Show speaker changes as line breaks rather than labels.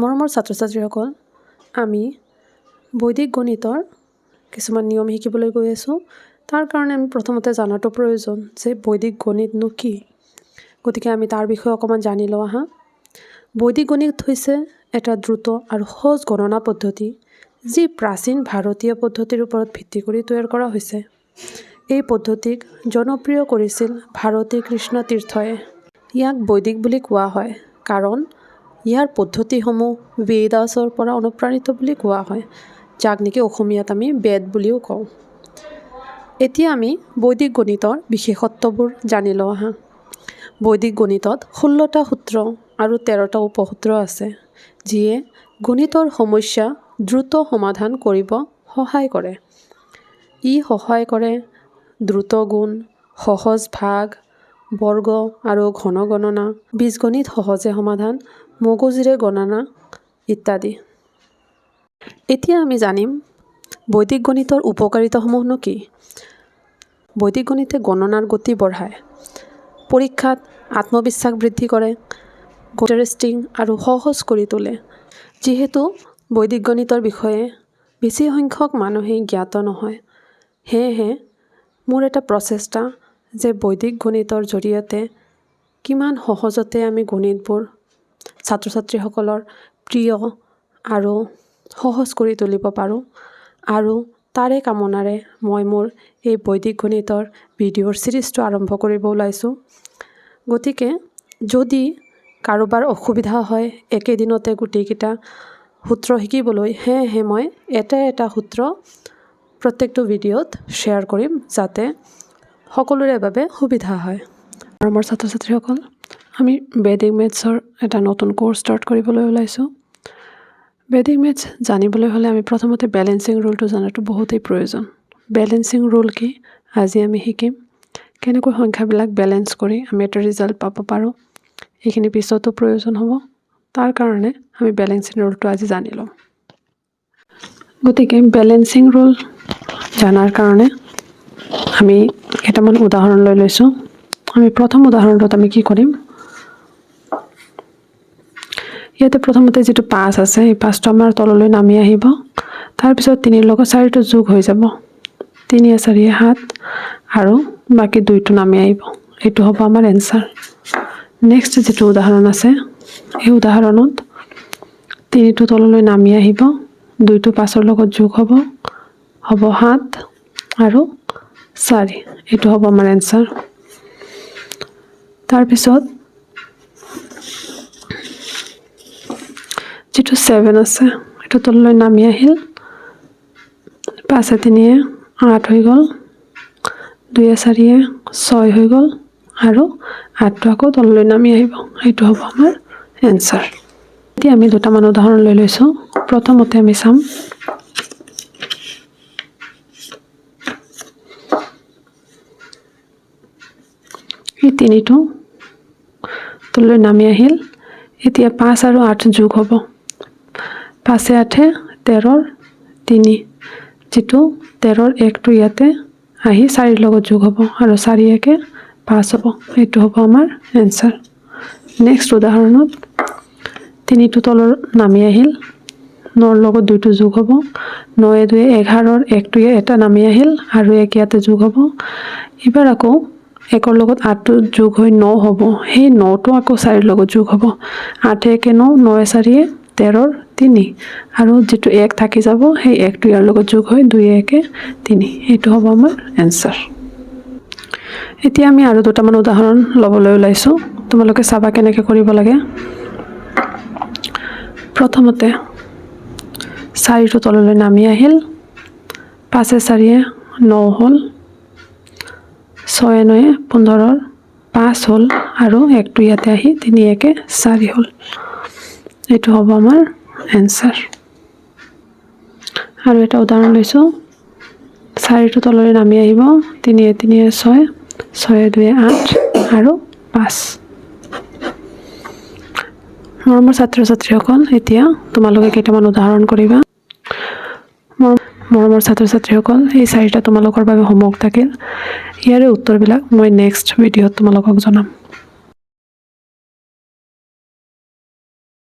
মৰমৰ ছাত্ৰ-ছাত্ৰীসকল, আমি বৈদিক গণিতৰ কিছুমান নিয়ম শিকিবলৈ গৈ আছোঁ। তাৰ কাৰণে আমি প্ৰথমতে জনাটো প্ৰয়োজন যে বৈদিক গণিতনো কি। গতিকে আমি তাৰ বিষয়ে অকণমান জানি লওঁ আহা। বৈদিক গণিত হৈছে এটা দ্ৰুত আৰু সহজ গণনা পদ্ধতি যি প্ৰাচীন ভাৰতীয় পদ্ধতিৰ ওপৰত ভিত্তি কৰি তৈয়াৰ কৰা হৈছে। এই পদ্ধতিক জনপ্ৰিয় কৰিছিল ভাৰতী কৃষ্ণ তীৰ্থই। ইয়াক বৈদিক বুলি কোৱা হয় কাৰণ ইয়াৰ পদ্ধতিসমূহ বেদাসৰ পৰা অনুপ্ৰাণিত বুলি কোৱা হয়, যাক নেকি অসমীয়াত আমি বেদ বুলিও কওঁ। এতিয়া আমি বৈদিক গণিতৰ বিশেষত্ববোৰ জানি লওঁ আহা। বৈদিক গণিতত 16টা সূত্ৰ আৰু 13টা উপসূত্ৰ আছে, যিয়ে গণিতৰ সমস্যা দ্ৰুত সমাধান কৰিব সহায় কৰে। ই সহায় কৰে দ্ৰুত গুণ, সহজ ভাগ, বৰ্গ আৰু ঘন গণনা, বীজগণিত সহজে সমাধান, মগজুৰে গণনা ইত্যাদি। এতিয়া আমি জানিম বৈদিক গণিতৰ উপকাৰিতাসমূহনো কি। বৈদিক গণিতে গণনাৰ গতি বঢ়ায়, পৰীক্ষাত আত্মবিশ্বাস বৃদ্ধি কৰে, ইণ্টাৰেষ্টিং আৰু সহজ কৰি তোলে। যিহেতু বৈদিক গণিতৰ বিষয়ে বেছি সংখ্যক মানুহেই জ্ঞাত নহয়, সেয়েহে মোৰ এটা প্ৰচেষ্টা যে বৈদিক গণিতৰ জৰিয়তে কিমান সহজতে আমি গণিতবোৰ ছাত্ৰ-ছাত্ৰীসকলৰ প্ৰিয় আৰু সহজ কৰি তুলিব পাৰোঁ। আৰু তাৰে কামনাৰে মই মোৰ এই বৈদিক গণিতৰ ভিডিঅ'ৰ ছিৰিজটো আৰম্ভ কৰিব ওলাইছোঁ। গতিকে যদি কাৰোবাৰ অসুবিধা হয় একেদিনতে গোটেইকেইটা সূত্ৰ শিকিবলৈ, সেয়েহে মই এটা এটা সূত্ৰ প্ৰত্যেকটো ভিডিঅ'ত শ্বেয়াৰ কৰিম যাতে সকলোৰে বাবে সুবিধা হয়। মোৰ ছাত্ৰ-ছাত্ৰীসকল, আমি বেদিক মেথছৰ এটা নতুন কোৰ্চ ষ্টাৰ্ট কৰিবলৈ ওলাইছোঁ। বেদিক মেথছ জানিবলৈ হ'লে আমি প্ৰথমতে বেলেঞ্চিং ৰুলটো জনাটো বহুতেই প্ৰয়োজন। বেলেঞ্চিং ৰুল কি আজি আমি শিকিম। কেনেকৈ সংখ্যাবিলাক বেলেঞ্চ কৰি আমি এটা ৰিজাল্ট পাব পাৰোঁ, এইখিনি পিছতো প্ৰয়োজন হ'ব। তাৰ কাৰণে আমি বেলেঞ্চিং ৰুলটো আজি জানি ল'ম। গতিকে বেলেঞ্চিং ৰুল জনাৰ কাৰণে আমি কেইটামান উদাহৰণ লৈ লৈছোঁ। আমি প্ৰথম উদাহৰণটোত আমি কি কৰিম, ইয়াতে প্ৰথমতে যিটো 5 আছে, এই 5টো আমাৰ তললৈ নামি আহিব। তাৰপিছত 3ৰ লগত 4টো যোগ হৈ যাব, 3 4 7 আৰু বাকী 2টো নামি আহিব। এইটো হ'ব আমাৰ এনচাৰ। নেক্সট যিটো উদাহৰণ আছে, এই উদাহৰণত 3টো তললৈ নামি আহিব, 2টো 5ৰ লগত যোগ হ'ব 7 আৰু 4। এইটো হ'ব আমাৰ এনচাৰ। তাৰপিছত যিটো 7 আছে, এইটো তললৈ নামি আহিল, 5 3 8 হৈ গ'ল, 2 4 6 হৈ গ'ল আৰু 8টো আকৌ তললৈ নামি আহিব। এইটো হ'ব আমাৰ এনচাৰ। এতিয়া আমি দুটামান উদাহৰণ লৈ লৈছোঁ। প্ৰথমতে আমি চাম এই 3টো তললৈ নামি আহিল। এতিয়া 5 আৰু 8 যোগ হ'ব, 5 8 13ৰ 3, যিটো 13ৰ 1টো ইয়াতে আহি 4ৰ লগত যোগ হ'ব আৰু 4 1 5 হ'ব। এইটো হ'ব আমাৰ এনচাৰ। নেক্সট উদাহৰণত 3টো তলৰ নামি আহিল, 9ৰ লগত 2টো যোগ হ'ব, 9 2 11ৰ 1টো এটা নামি আহিল আৰু 1 ইয়াতে যোগ হ'ব। এবাৰ আকৌ 1ৰ লগত 8টো যোগ হৈ 9 হ'ব, সেই 9টো আকৌ 4ৰ লগত যোগ হ'ব, 8 1 9 9 4 13ৰ 3 আৰু যিটো 1 থাকি যাব, সেই 1টো ইয়াৰ লগত যোগ হৈ 2 1 3। এইটো হ'ব আমাৰ এনচাৰ। এতিয়া আমি আৰু দুটামান উদাহৰণ ল'বলৈ ওলাইছোঁ। তোমালোকে চাবা কেনেকৈ কৰিব লাগে। প্ৰথমতে 4টো তললৈ নামি আহিল, 5 4 9 হ'ল, 6 9 15ৰ 5 হ'ল আৰু 1টো ইয়াতে আহি 3 1 4 হ'ল। এইটো হ'ব আমাৰ এনচাৰ। আৰু এটা উদাহৰণ লৈছোঁ। 4টো তললৈ নামি আহিব, 3 3 6 6 2 8 আৰু 5। মৰমৰ ছাত্ৰ-ছাত্ৰীসকল, এতিয়া তোমালোকে কেইটামান উদাহৰণ কৰিবা। মৰমৰ ছাত্ৰ-ছাত্ৰীসকল, এই 4টা তোমালোকৰ বাবে হোমৱৰ্ক থাকিল। ইয়াৰে উত্তৰবিলাক মই নেক্সট ভিডিঅ'ত তোমালোকক জনাম।